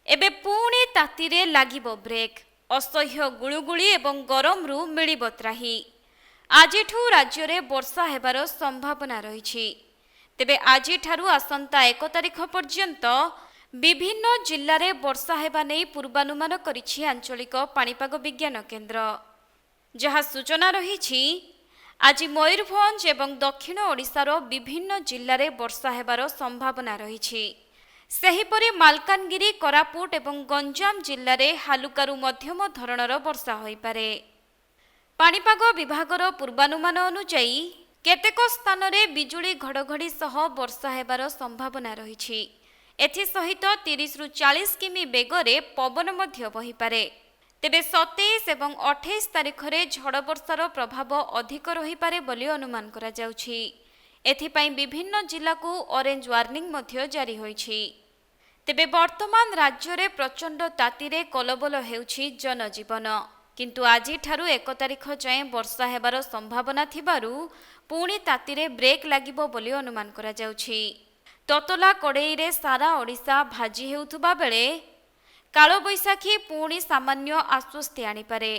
एबे पुणी तातीरे लागिबो ब्रेक असह्य गुळुगुळी एवं गरमरू मिलिबो त्राही। आजिठू राज्य रे वर्षा हेबार संभावना रही। तेबे आजिठारू आसंता 1 तारिख पर्यंत विभिन्न जिल्ला रे वर्षा हेबा नै पूर्वानुमान करिछि आंचलिक पाणीपाग विज्ञान केन्द्र। जहा सूचना रही आज मयूरभंज एवं दक्षिण ओडिशार विभिन्न जिल्ला रे वर्षा हेबार संभावना रही। सेहिपरि मालकानगिरी कोरापुट एवं गंजाम जिल्ला रे हालुकारू मध्यम धरणर वर्षा होइपारे। पाणीपाग विभागर पूर्वानुमान अनुसार केतेक स्थान रे बिजुली घड़घड़ी सह वर्षा हेबार संभावना रही। एथि सहित 30 रु 40 किमी बेगरे पवन मध्य बहिपारे। तेबे 27 एवं 28 तारिख रे झड़ वर्षार प्रभाव अधिक रहिपारे बोली अनुमान करा जाउछि। एथिपाई विभिन्न जिला को ऑरेंज वार्निंग मध्य जारी होइछि। तेबे वर्तमान राज्य रे प्रचंड ताती रे कलबल हेउछि जनजीवन, किंतु आजि ठारू 1 तारिख जाए वर्षा हेबार संभावना थिबारु पुणी ताती रे ब्रेक लागिबो बोली अनुमान करा जाउछि। ततला कड़ेई रे सारा ओडिशा भाजी हेउथुबा बेले कालबैसाखी पुणी सामान्य आश्वस्ति आनिपारे।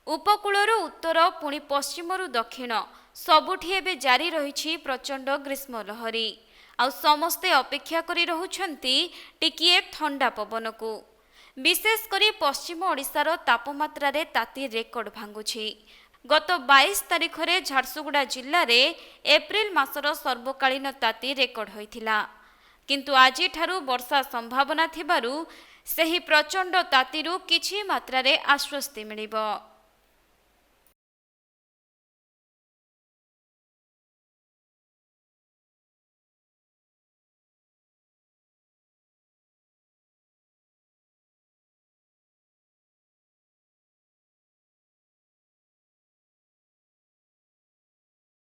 उपकूलरू उत्तर पुणी पश्चिमरू दक्षिण सबुठी एबे जारी रही प्रचंड ग्रीष्म लहरी। आउ समस्ते अपेक्षा करी रहुछंती टिकिए ठंडा पवन को। विशेष करी पश्चिम ओडिशार तापमात्रा रे ताती रेकर्ड भांगुछि। गत 22 तारिख रे झारसुगुड़ा जिल्ला रे एप्रिल मासर सर्वकालीन ताती रेकर्ड होइथिला, किंतु आजि ठारू वर्षा संभावना थिबारु सेही प्रचंड तातीरू किछि मात्रा रे आश्वस्ति मिलिबो।